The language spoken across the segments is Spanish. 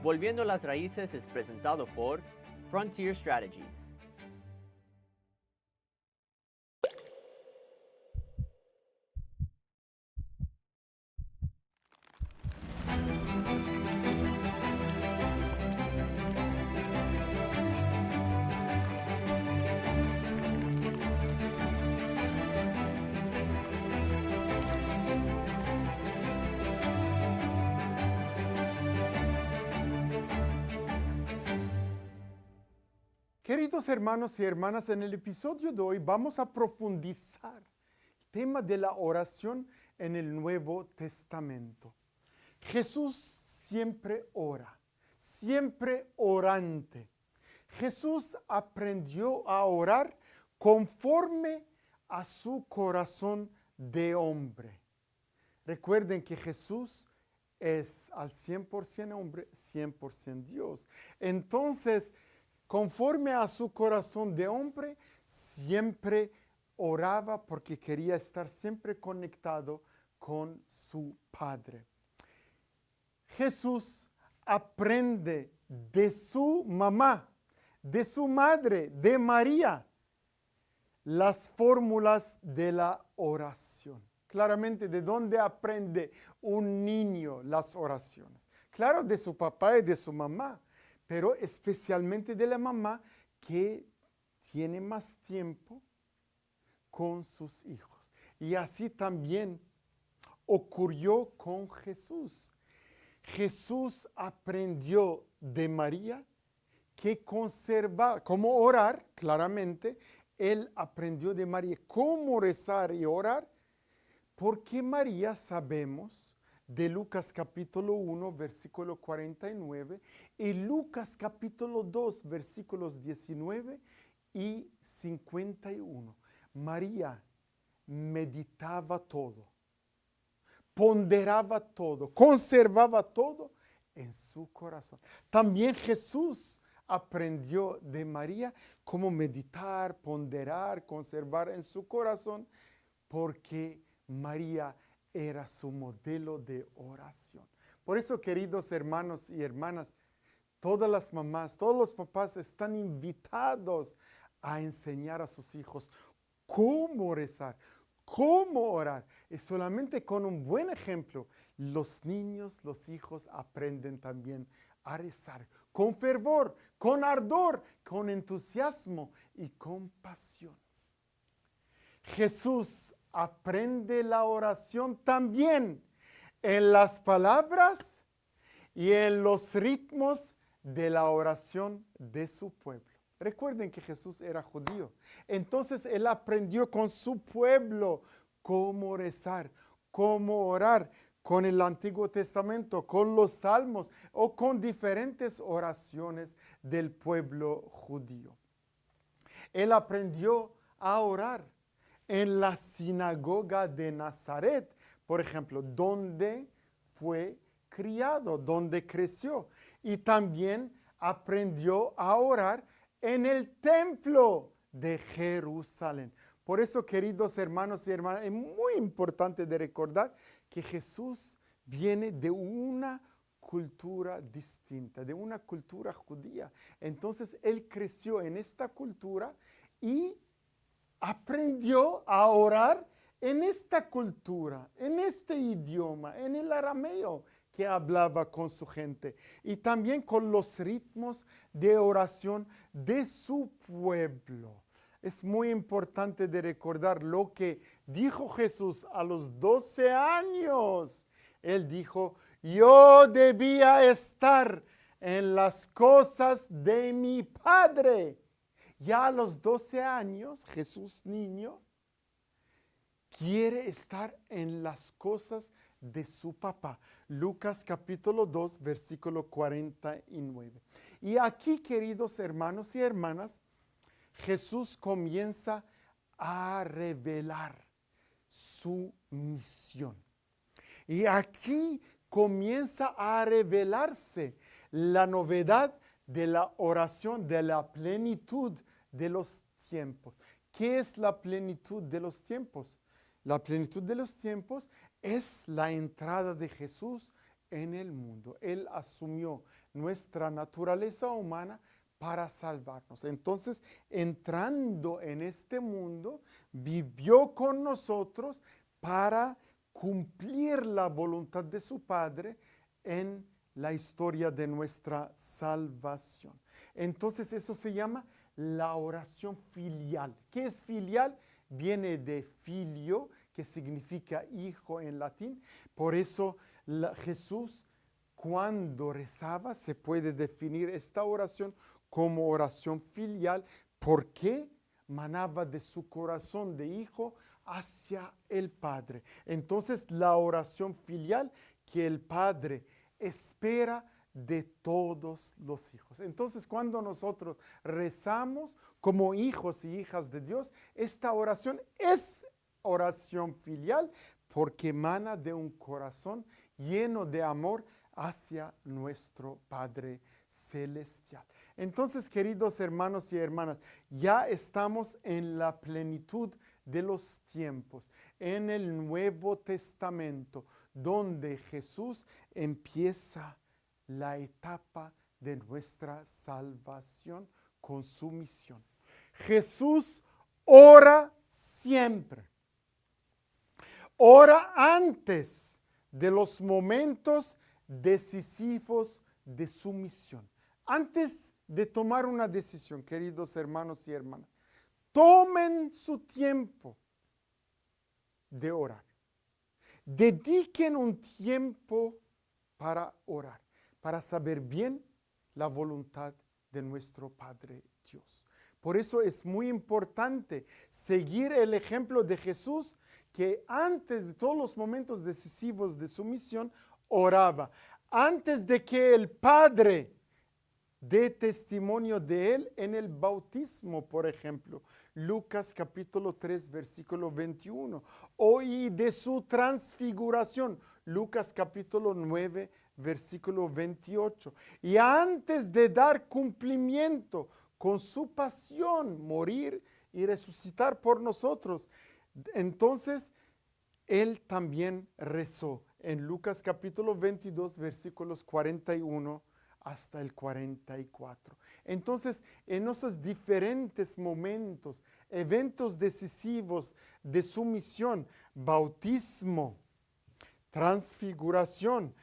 Volviendo a las Raíces es presentado por Frontier Strategies. Queridos hermanos y hermanas, en el episodio de hoy vamos a profundizar el tema de la oración en el Nuevo Testamento. Jesús siempre ora, siempre orante. Jesús aprendió a orar conforme a su corazón de hombre. Recuerden que Jesús es al 100% hombre, 100% Dios. Entonces, conforme a su corazón de hombre, siempre oraba porque quería estar siempre conectado con su Padre. Jesús aprende de su mamá, de su madre, de María, las fórmulas de la oración. Claramente, ¿de dónde aprende un niño las oraciones? Claro, de su papá y de su mamá, pero especialmente de la mamá que tiene más tiempo con sus hijos. Y así también ocurrió con Jesús. Jesús aprendió de María que conserva, cómo orar, claramente. Él aprendió de María cómo rezar y orar, porque María sabemos de Lucas capítulo 1, versículo 49, y Lucas capítulo 2, versículos 19 y 51. María meditaba todo, ponderaba todo, conservaba todo en su corazón. También Jesús aprendió de María cómo meditar, ponderar, conservar en su corazón, porque María era su modelo de oración. Por eso, queridos hermanos y hermanas, todas las mamás, todos los papás están invitados a enseñar a sus hijos cómo rezar, cómo orar. Y solamente con un buen ejemplo, los niños, los hijos aprenden también a rezar con fervor, con ardor, con entusiasmo y con pasión. Jesús aprende la oración también en las palabras y en los ritmos de la oración de su pueblo. Recuerden que Jesús era judío. Entonces él aprendió con su pueblo cómo rezar, cómo orar con el Antiguo Testamento, con los salmos o con diferentes oraciones del pueblo judío. Él aprendió a orar en la sinagoga de Nazaret, por ejemplo, donde fue criado, donde creció. Y también aprendió a orar en el templo de Jerusalén. Por eso, queridos hermanos y hermanas, es muy importante de recordar que Jesús viene de una cultura distinta, de una cultura judía. Entonces, él creció en esta cultura y aprendió a orar en esta cultura, en este idioma, en el arameo que hablaba con su gente y también con los ritmos de oración de su pueblo. Es muy importante de recordar lo que dijo Jesús a los 12 años. Él dijo, yo debía estar en las cosas de mi Padre. Ya a los 12 años, Jesús niño quiere estar en las cosas de su papá. Lucas capítulo 2, versículo 49. Y aquí, queridos hermanos y hermanas, Jesús comienza a revelar su misión. Y aquí comienza a revelarse la novedad de la oración, de la plenitud de los tiempos. ¿Qué es la plenitud de los tiempos? La plenitud de los tiempos es la entrada de Jesús en el mundo. Él asumió nuestra naturaleza humana para salvarnos. Entonces, entrando en este mundo, vivió con nosotros para cumplir la voluntad de su Padre en la historia de nuestra salvación. Entonces, eso se llama la oración filial. ¿Qué es filial? Viene de filio, que significa hijo en latín. Por eso Jesús, cuando rezaba, se puede definir esta oración como oración filial, porque manaba de su corazón de hijo hacia el Padre. Entonces, la oración filial que el Padre espera de todos los hijos. Entonces, cuando nosotros rezamos como hijos y hijas de Dios, esta oración es oración filial porque emana de un corazón lleno de amor hacia nuestro Padre celestial. Entonces, queridos hermanos y hermanas, ya estamos en la plenitud de los tiempos, en el Nuevo Testamento, donde Jesús empieza la etapa de nuestra salvación con su misión. Jesús ora siempre. Ora antes de los momentos decisivos de su misión. Antes de tomar una decisión, queridos hermanos y hermanas, tomen su tiempo de orar. Dediquen un tiempo para orar, para saber bien la voluntad de nuestro Padre Dios. Por eso es muy importante seguir el ejemplo de Jesús, que antes de todos los momentos decisivos de su misión, oraba. Antes de que el Padre dé testimonio de él en el bautismo, por ejemplo. Lucas capítulo 3, versículo 21. Y de su transfiguración. Lucas capítulo 9, versículo 28. Y antes de dar cumplimiento con su pasión, morir y resucitar por nosotros, entonces él también rezó en Lucas capítulo 22, versículos 41 hasta el 44. Entonces, en esos diferentes momentos, eventos decisivos de su misión, bautismo, transfiguración,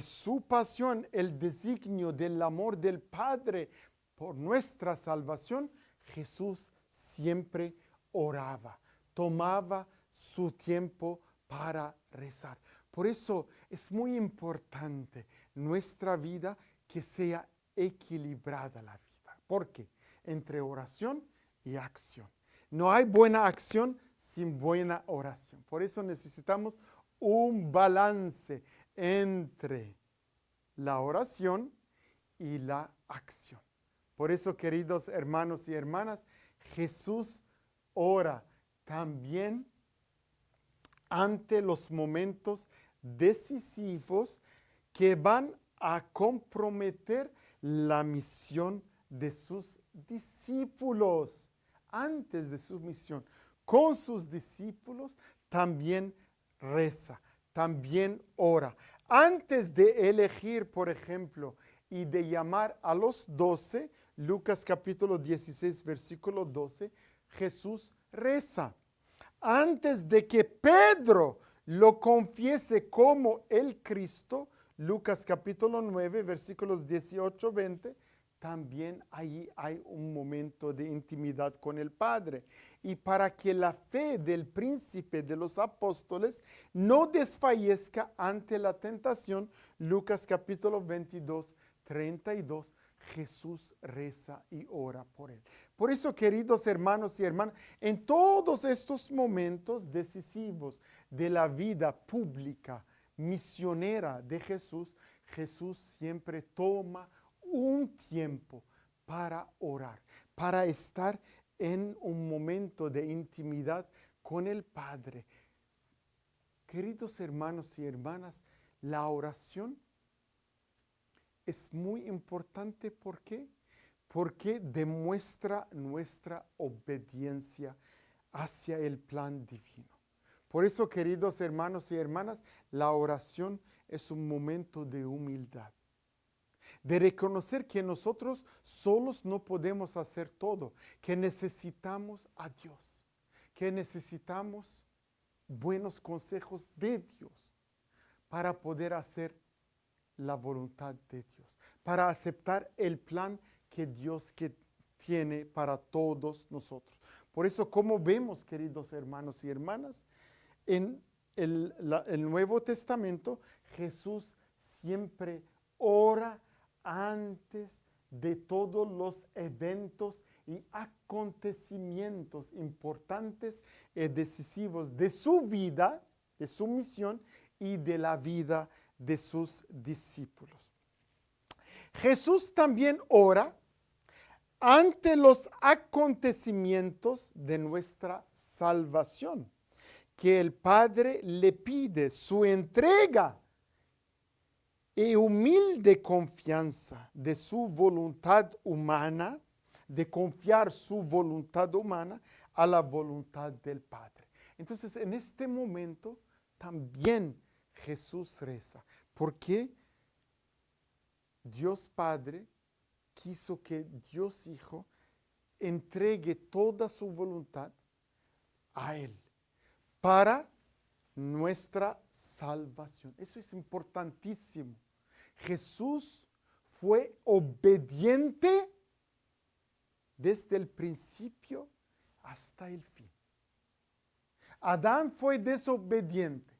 su pasión, el designio del amor del Padre por nuestra salvación, Jesús siempre oraba, tomaba su tiempo para rezar. Por eso es muy importante nuestra vida que sea equilibrada la vida. ¿Por qué? Entre oración y acción. No hay buena acción sin buena oración. Por eso necesitamos un balance entre la oración y la acción. Por eso, queridos hermanos y hermanas, Jesús ora también ante los momentos decisivos que van a comprometer la misión de sus discípulos. Antes de su misión con sus discípulos, también reza, también ora. Antes de elegir, por ejemplo, y de llamar a los 12, Lucas capítulo 16, versículo 12, Jesús reza. Antes de que Pedro lo confiese como el Cristo, Lucas capítulo 9, versículos 18, 20, también ahí hay un momento de intimidad con el Padre. Y para que la fe del príncipe de los apóstoles no desfallezca ante la tentación, Lucas capítulo 22, 32, Jesús reza y ora por él. Por eso, queridos hermanos y hermanas, en todos estos momentos decisivos de la vida pública, misionera de Jesús, Jesús siempre toma un tiempo para orar, para estar en un momento de intimidad con el Padre. Queridos hermanos y hermanas, la oración es muy importante. ¿Por qué? Porque demuestra nuestra obediencia hacia el plan divino. Por eso, queridos hermanos y hermanas, la oración es un momento de humildad, de reconocer que nosotros solos no podemos hacer todo, que necesitamos a Dios, que necesitamos buenos consejos de Dios para poder hacer la voluntad de Dios, para aceptar el plan que Dios tiene para todos nosotros. Por eso, como vemos, queridos hermanos y hermanas, en el Nuevo Testamento, Jesús siempre ora antes de todos los eventos y acontecimientos importantes y decisivos de su vida, de su misión y de la vida de sus discípulos. Jesús también ora ante los acontecimientos de nuestra salvación, que el Padre le pide su entrega y humilde confianza de su voluntad humana, de confiar su voluntad humana a la voluntad del Padre. Entonces, en este momento también Jesús reza, porque Dios Padre quiso que Dios Hijo entregue toda su voluntad a Él para nuestra salvación. Eso es importantísimo. Jesús fue obediente desde el principio hasta el fin. Adán fue desobediente,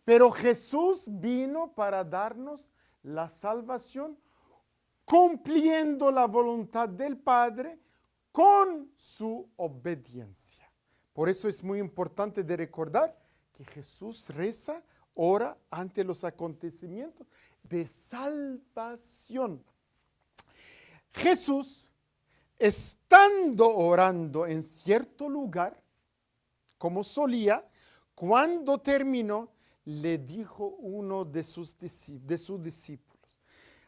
pero Jesús vino para darnos la salvación cumpliendo la voluntad del Padre con su obediencia. Por eso es muy importante de recordar que Jesús reza, ora ante los acontecimientos de salvación. Jesús, estando orando en cierto lugar, como solía, cuando terminó, le dijo uno de sus discípulos: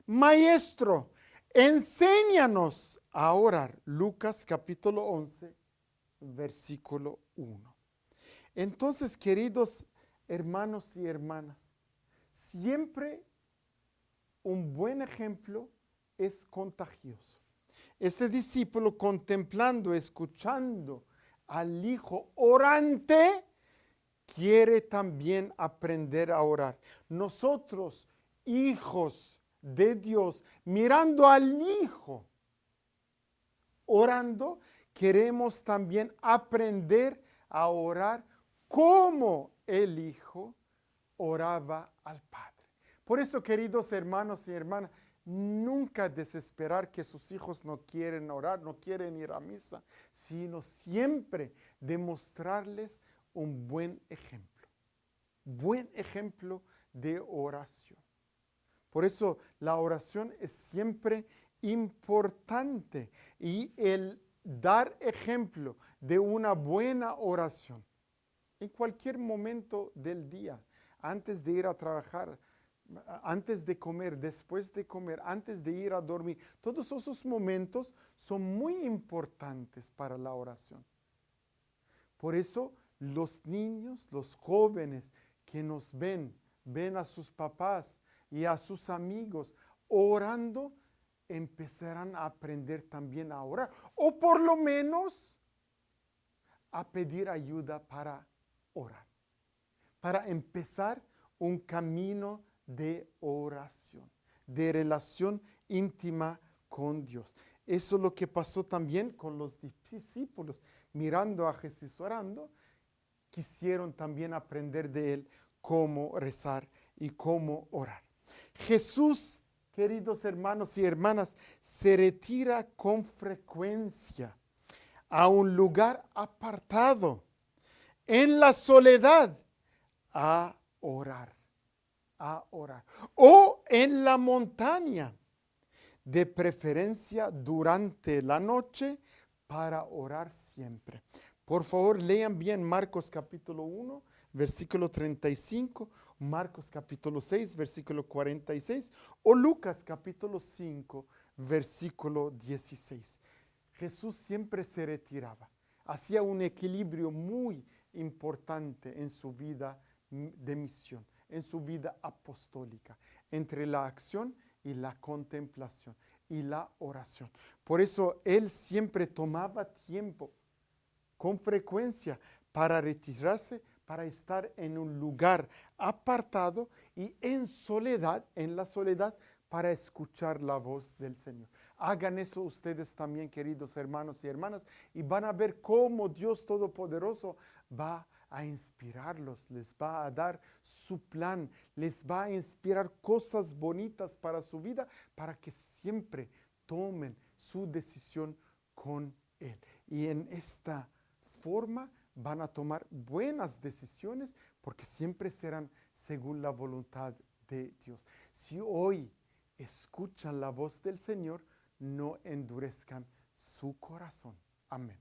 Maestro, enséñanos a orar. Lucas capítulo 11, versículo 1. Entonces, queridos hermanos y hermanas, siempre un buen ejemplo es contagioso. Este discípulo, contemplando, escuchando al Hijo orante, quiere también aprender a orar. Nosotros, hijos de Dios, mirando al Hijo orando, queremos también aprender a orar como el Hijo oraba al Padre. Por eso, queridos hermanos y hermanas, nunca desesperar que sus hijos no quieren orar, no quieren ir a misa, sino siempre demostrarles un buen ejemplo de oración. Por eso la oración es siempre importante y el dar ejemplo de una buena oración en cualquier momento del día, antes de ir a trabajar, antes de comer, después de comer, antes de ir a dormir, todos esos momentos son muy importantes para la oración. Por eso los niños, los jóvenes que nos ven a sus papás y a sus amigos orando, empezarán a aprender también a orar, o por lo menos a pedir ayuda para orar, para empezar un camino de oración, de relación íntima con Dios. Eso es lo que pasó también con los discípulos. Mirando a Jesús orando, quisieron también aprender de Él cómo rezar y cómo orar. Jesús, queridos hermanos y hermanas, se retira con frecuencia a un lugar apartado, en la soledad, a orar. O en la montaña, de preferencia durante la noche, para orar siempre. Por favor, lean bien Marcos capítulo 1, versículo 35, Marcos capítulo 6, versículo 46, o Lucas capítulo 5, versículo 16. Jesús siempre se retiraba, hacía un equilibrio muy importante en su vida de misión, en su vida apostólica, entre la acción y la contemplación y la oración. Por eso él siempre tomaba tiempo con frecuencia para retirarse, para estar en un lugar apartado y en soledad, en la soledad, para escuchar la voz del Señor. Hagan eso ustedes también, queridos hermanos y hermanas, y van a ver cómo Dios Todopoderoso va a inspirarlos, les va a dar su plan, les va a inspirar cosas bonitas para su vida, para que siempre tomen su decisión con Él. Y en esta forma van a tomar buenas decisiones porque siempre serán según la voluntad de Dios. Si hoy escuchan la voz del Señor, no endurezcan su corazón. Amén.